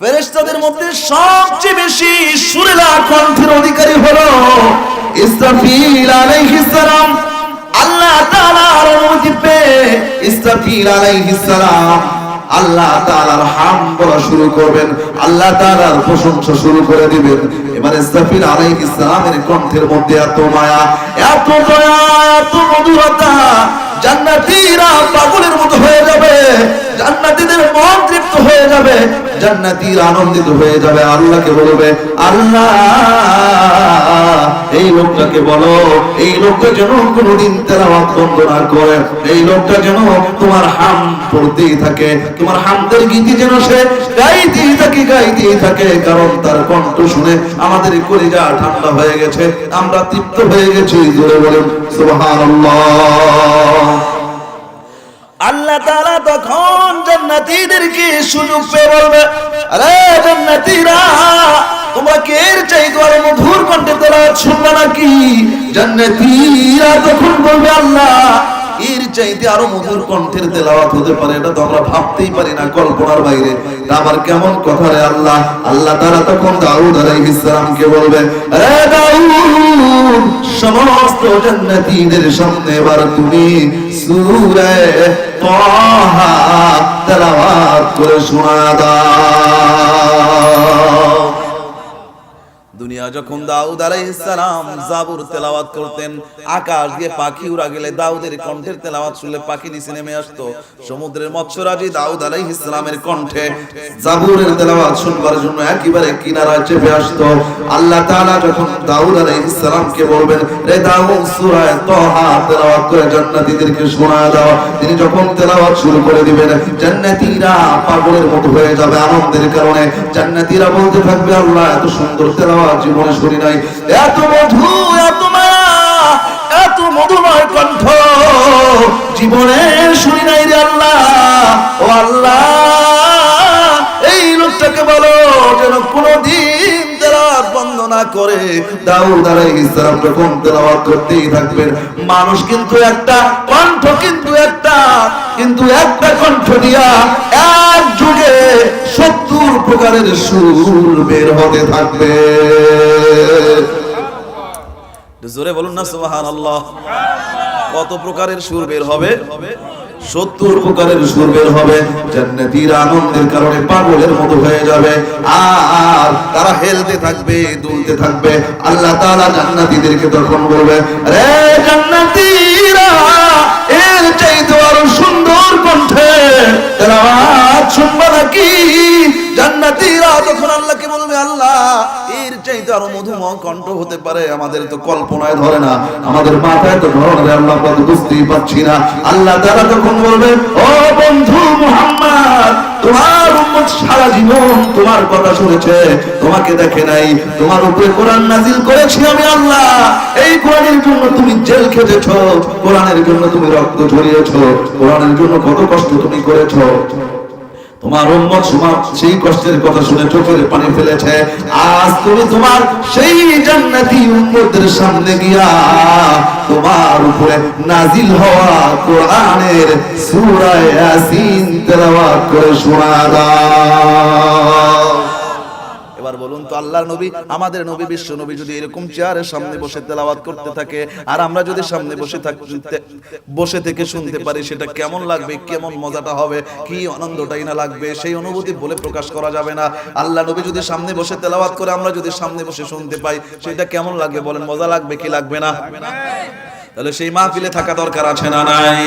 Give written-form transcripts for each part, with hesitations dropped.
ফেরেশতাদের মধ্যে সবচেয়ে বেশি সুরেলা কণ্ঠের অধিকারী হলো ইসরাফিল আলাইহিস সালাম। আল্লাহ তাআলার অনুমতি পেয়ে ইসরাফিল আলাইহিস সালাম আল্লাহ তাআলার হামদ বলা শুরু করবেন, আল্লাহ তাআলার প্রশংসা শুরু করে দিবেন। এবার ইসরাফিল আলাইহিস সালামের কণ্ঠের মধ্যে এত মায়া, এত দয়া, এত মধুরতা, জান্নাতীরা পাগলের মতো হয়ে যাবে, জান্নাতীদের মন তৃপ্ত হয়ে যাবে, জান্নাতীরা আনন্দিত হয়ে যাবে। আল্লাহকে বলবে, আল্লাহ এই লোকটাকে বলো, এই লোকটা যেন কোনোদিন তেলাওয়াত বন্ধ না করে, এই লোকটা যেন তোমার হামদ পড়তেই থাকে, তোমার হামদের গীতি যেন সে গাইতেই থাকে, গাইতেই থাকে। কারণ তার কণ্ঠ শুনে আমাদের কলিজা ঠান্ডা হয়ে গেছে, আমরা তৃপ্ত হয়ে গেছি। জোরে বলেন সুবহানাল্লাহ। আল্লাহ তাআলা তখন জান্নাতীদেরকে সুযোগ পেয়ে বলবে, আরে জান্নাতীরা, তোমরা কে এর চাইতে আরো মধুর কণ্ঠে তেলাওয়াত শুনবে নাকি? জান্নাতীরা তখন বলবে, আল্লাহ এর চাইতে আরো মধুর কণ্ঠের তেলাওয়াত হতে পারে, এটা তো আমরা ভাবতেই পারি না, কল্পনার বাইরে। আমার কেমন কথা রে আল্লাহ। আল্লাহ তাআলা তখন দাউদ আলাইহিস সালামকে বলবে, আরে দাউদ, সমস্ত জান্নাতীদের সামনে এবার তুমি সূরা তাহা তেলাওয়াত করে শোনা দাও। দুনিয়া যখন দাউদ আলাইহিস সালাম জাবুর তেলাওয়াত করতেন, আকাশ দিয়ে পাখি উড়া গেলে দাউদের কণ্ঠের তেলাওয়াত শুনলে পাখি নিচে নেমে আসতো। সমুদ্রের মৎস্যরাজি দাউদ আলাইহিস সালামের কণ্ঠে জাবুরের তেলাওয়াত শুনবার জন্য একেবারে কিনারায় চেপে আসতো। আল্লাহ তাআলা যখন দাউদ আলাইহিস সালামকে বলবেন, রে দাউদ সূরা তাহা তেলাওয়াত করে জান্নাতীদেরকে শোনা দাও, তিনি যখন তেলাওয়াত শুরু করে দিবেন, জান্নাতীরা পাগলের মতো হয়ে যাবে আনন্দের কারণে। জান্নাতীরা বলতে থাকবে, আল্লাহ এত সুন্দর তেলাওয়াত জীবনে শুনি নাই, এত মধু, এত মায়া, এত মধুময় কণ্ঠ জীবনে শুনি নাই রে আল্লাহ। ও আল্লাহ, এই লোকটাকে বলো যেন কোনদিন তেলাওয়াত বন্ধ না করে। দাউদ আলাইহিস সালাম যখন তেলাওয়াত করতেই থাকবেন, মানুষ কিন্তু একটা, কণ্ঠ কিন্তু একটা, কিন্তু একটা কণ্ঠ দিয়া এক যুগে 70 প্রকারের সুর বের হতে থাকবে। জোরে বলুন না সুবহানাল্লাহ। কত প্রকারের সুর বের হবে? 70 প্রকারের সুর বের হবে। জান্নাতীরা আনন্দের কারণে পাগলের মতো হয়ে যাবে, আর তারা হেলতে থাকবে, দুলতে থাকবে। আল্লাহ তাআলা জান্নাতীদেরকে তখন বলবে, রে জান্নাতীরা, এর চাইতে আরো সুন্দর কণ্ঠে তেলাওয়াত শুনবে নাকি? জান্নাতীরা তখন আল্লাহকে বলবে, আল্লাহ এর চাইতে আরো মধুময় কণ্ঠ হতে পারে, আমাদের তো কল্পনায় ধরে না, আমাদের মাথায় তো ধরে না, আল্লাহ আমরা তো বুঝতেই পারছি না। আল্লাহ তাআলা তখন বলবে, ও বন্ধু মুহাম্মদ, তোমার উম্মত সারা জীবন তোমার কথা শুনেছে, তোমাকে দেখে নাই, তোমার উপরে কোরআন নাজিল করেছি আমি আল্লাহ। এই কোরআনের জন্য তুমি জেল খেটেছো, কোরআনের জন্য তুমি রক্ত ঝরিয়েছো, কোরআনের জন্য কত কষ্ট তুমি করেছো। তোমার উম্মত সেই কষ্টের কথা শুনে চোখের পানি ফেলেছে। আজ তুমি তোমার সেই জান্নাতি উম্মতদের সামনে গিয়া তোমার উপরে নাজিল হওয়া কোরআনের সূরা ইয়াসিন তেলাওয়াত করে শোনা দাও। এবার বলুন তো, আল্লাহর নবী, আমাদের নবী, বিশ্ব নবী যদি এরকম চেয়ারের সামনে বসে তেলাওয়াত করতে থাকে, আর আমরা যদি সামনে বসে থেকে শুনতে পারি, সেটা কেমন লাগবে, কেমন মজাটা হবে, কি আনন্দটাই না লাগবে, সেই অনুভূতি বলে প্রকাশ করা যাবে না। আল্লাহ নবী যদি সামনে বসে তেলাওয়াত করে, আমরা যদি সামনে বসে শুনতে পাই, সেটা কেমন লাগবে বলেন? মজা লাগবে কি লাগবে না? তাহলে সেই মাহফিলে থাকা দরকার আছে না নাই?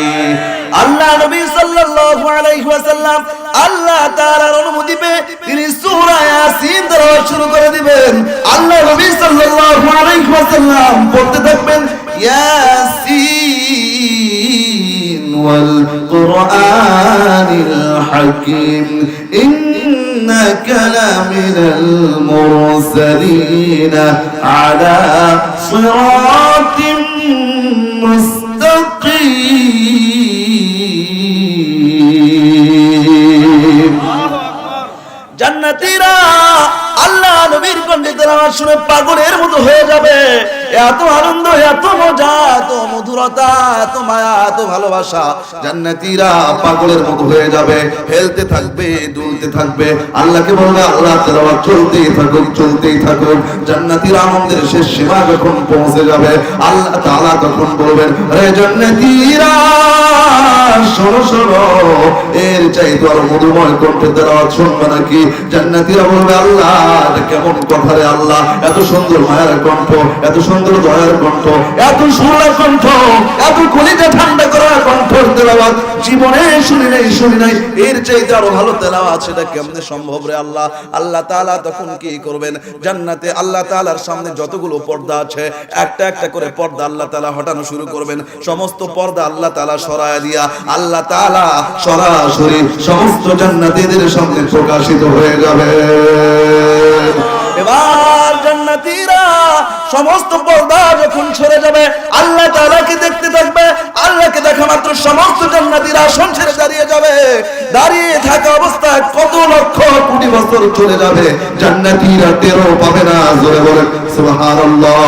আল্লাহ নবী সাল্লাল্লাহু আলাইহি ওয়াসাল্লাম আল্লাহ তাআলার অনুমতি পেয়ে তিনি সূরা ইয়াসিন তেলাওয়াত শুরু করে দিবেন। আল্লাহ নবী সাল্লাল্লাহু আলাইহি ওয়াসাল্লাম পড়তে থাকবেন, ইয়াসিন ওয়াল কুরআনিল হাকীম ইন্নাকা লামিনাল মুরসালিন আলা সিরাতিম মুস্তাকিম। জান্নাতীরা আল্লাহ নবীর কণ্ঠে তেলাওয়াত শুনে পাগলের মতো হয়ে যাবে। এত আনন্দ, এত মজা, এত মধুরতা, এত মায়া, এত ভালোবাসা, জান্নাতীরা পাগলের মতো হয়ে যাবে, হেলতে থাকবে, দুলতে থাকবে। আল্লাহকে বলবে আল্লাহ তেলাওয়াত চলতেই থাকুক, চলতেই থাকুক। জান্নাতীরা আনন্দের শেষ সীমা যখন পৌঁছে যাবে, আল্লাহ তাআলা তখন বলবেন, রে জান্নাতীরা শোনো শোনো, এর চাইতে আরো মধুময় কণ্ঠে তেলাওয়াত শুনবে নাকি? জান্নাতীরা বলবে আল্লাহ এটা কেমন কথা রে আল্লাহ, এত সুন্দর মায়ের কণ্ঠ, এত সুন্দর দয়ার কণ্ঠ, এত সুন্দর কণ্ঠ, এত কলিজা ঠান্ডা করার কণ্ঠ তেলাওয়াত জীবনে শুনি নাই, এর চাইতে আরো ভালো তেলাওয়াত সেটা কেমনে সম্ভব রে আল্লাহ? আল্লাহ তাআলা তখন কি করবেন? জান্নাতে আল্লাহ তাআলার সামনে যতগুলো পর্দা আছে একটা একটা করে পর্দা আল্লাহ তাআলা হটানো শুরু করবেন। সমস্ত পর্দা আল্লাহ তাআলা সরায় দিয়া আল্লাহ তাআলা সরাসরি সমস্ত জান্নাতীদের সামনে প্রকাশিত হয়ে যাবে। এবার জান্নাতীরা সমস্ত পর্দা যখন সরে যাবে, আল্লাহ তাআলাকে দেখতে থাকবে। আল্লাহকে দেখা মাত্র সমস্ত জান্নাতীরা আসন ছেড়ে দাঁড়িয়ে যাবে। দাঁড়িয়ে থাকা অবস্থায় কত লক্ষ কোটি বছর চলে যাবে, জান্নাতীরা টেরও পাবে না। জোরে বলেন সুবহানাল্লাহ।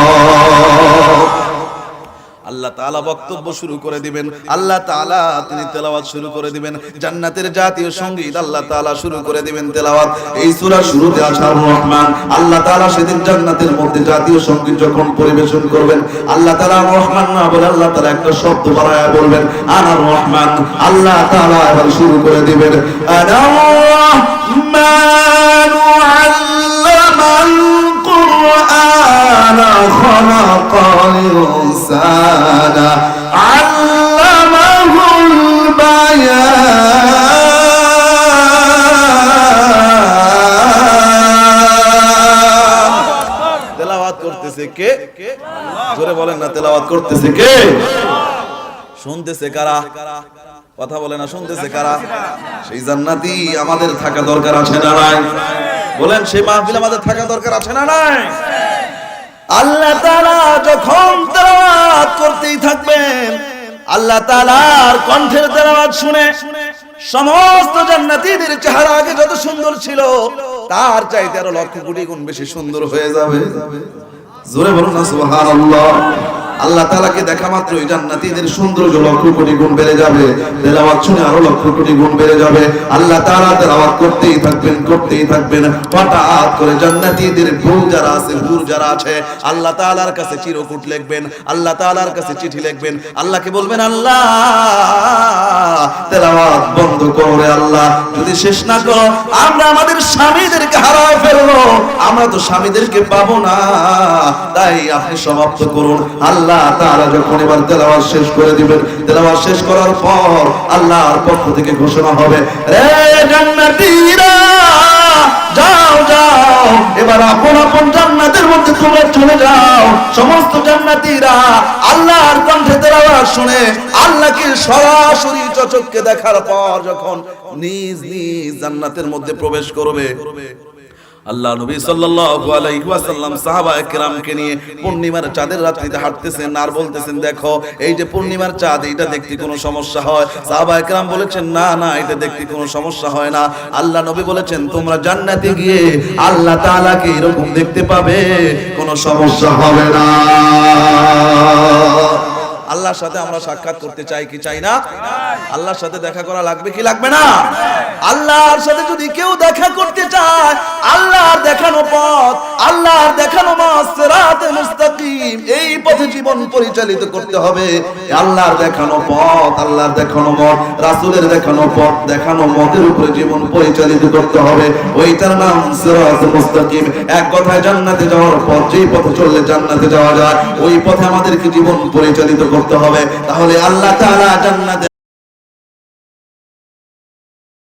আল্লাহ তাআলা বক্তব্য শুরু করে দিবেন, আল্লাহ তাআলা তিনি তেলাওয়াত শুরু করে দিবেন। জান্নাতের জাতীয় সঙ্গীত আল্লাহ তাআলা শুরু করে দিবেন তেলাওয়াত। এই সূরা শুরুতে আছে আর রহমান। আল্লাহ তাআলা সেদিন জান্নাতের মধ্যে জাতীয় সঙ্গীত যখন পরিবেশন করবেন, আল্লাহ তাআলা রহমান না বলে আল্লাহ তাআলা একটা শব্দ বাড়ায়া বলবেন আনার রহমান। আল্লাহ তাআলা এবার শুরু করে দিবেন আনার রহমানু আল্লামাল কুরআন খালাকাল ইনসানা আল্লামাহুল বায়ান। তেলাওয়াত করতেছে কে? জোরে বলেন না, তেলাওয়াত করতেছে কে? শুনতেছে কারা? কথা বলে না, শুনতেছে কারা? সেই জান্নাতি আমাদের থাকা দরকার আছে না নাই? বলেন সেই মাহফিল আমাদের থাকা দরকার আছে না নাই? আল্লাহ তাআলা যখন তেলাওয়াত করতেই থাকবেন, আল্লাহ তাআলার কণ্ঠের তেলাওয়াত শুনে সমস্ত জান্নাতীদের চেহারা আগে যত সুন্দর ছিল তার চাইতে আরো লক্ষ কোটি গুণ বেশি সুন্দর হয়ে যাবে। জোরে বলুন না সুবহানাল্লাহ। আল্লাহ তাআলাকে দেখা মাত্রই জান্নাতীদের সৌন্দর্য লক্ষ কোটি গুণ বেড়ে যাবে, তেলাওয়াত শুনে আরো লক্ষ কোটি গুণ বেড়ে যাবে। আল্লাহ তাআলা তেলাওয়াত করতেই থাকবেন, করতেই থাকবেন। হঠাৎ করে জান্নাতীদের হুর যারা আছে, হুর যারা আছে আল্লাহ তাআলার কাছে চিরকুট লিখবেন, আল্লাহ তাআলার কাছে চিঠি লিখবেন। আল্লাহকে বলবেন আল্লাহ তেলাওয়াত বন্ধ করো রে আল্লাহ, যদি শেষ না করো আমরা আমাদের স্বামীদেরকে হারায় ফেলবো, আমরা তো স্বামীদেরকে পাবো না, তাই আপনি সমাপ্ত করুন। আল্লাহ তাআলা যখন এবার তেলাওয়াত শেষ করে দিবেন, তেলাওয়াত শেষ করার পর আল্লাহর পক্ষ থেকে ঘোষণা হবে, রে জান্নাতীরা যাও যাও, এবার আপন আপন জান্নাতের মধ্যে তোমরা চলে যাও। সমস্ত জান্নাতীরা আল্লাহর কণ্ঠে তেলাওয়াত শুনে আল্লাহকে সরাসরি চোখে দেখার পর যখন নিজ নিজ জান্নাতের মধ্যে প্রবেশ করবে, আল্লাহ নবী সাল্লাল্লাহু আলাইহি ওয়াসাল্লাম সাহাবায়ে কেরামকে নিয়ে পূর্ণিমার চাঁদের রাত্রিতে হাঁটতেছেন আর বলতেছেন, দেখো এই যে পূর্ণিমার চাঁদ, এটা দেখতে কোনো সমস্যা হয়? সাহাবায়ে কেরাম বলেছেন না না, এটা দেখতে কোনো সমস্যা হয় না। আল্লাহ নবী বলেছেন তোমরা জান্নাতে গিয়ে আল্লাহ তাআলাকে এরকম দেখতে পাবে, কোনো সমস্যা হবে না। আল্লাহর সাথে আমরা সাক্ষাৎ করতে চাই কি চাই না? আল্লাহর সাথে দেখা করা লাগবে কি লাগবে না? আল্লাহর সাথে যদি কেউ দেখা করতে চায়, আল্লাহর দেখানো পথ, আল্লাহর দেখানো সিরাতে মুস্তাকিম, এই পথে জীবন পরিচালিত করতে হবে। আল্লাহর দেখানো পথ, আল্লাহর দেখানো মত, রাসূলের দেখানো পথ, দেখানো মতের উপরে জীবন পরিচালিত করতে হবে। ওইটার নাম সিরাতে মুস্তাকিম। এক কথায় জান্নাতে যাওয়ার পথ, যেই পথে চললে জান্নাতে যাওয়া যায়, ওই পথে আমাদেরকে জীবন পরিচালিত করতে হবে। তাহলে আল্লাহ তাআলা জান্নাতে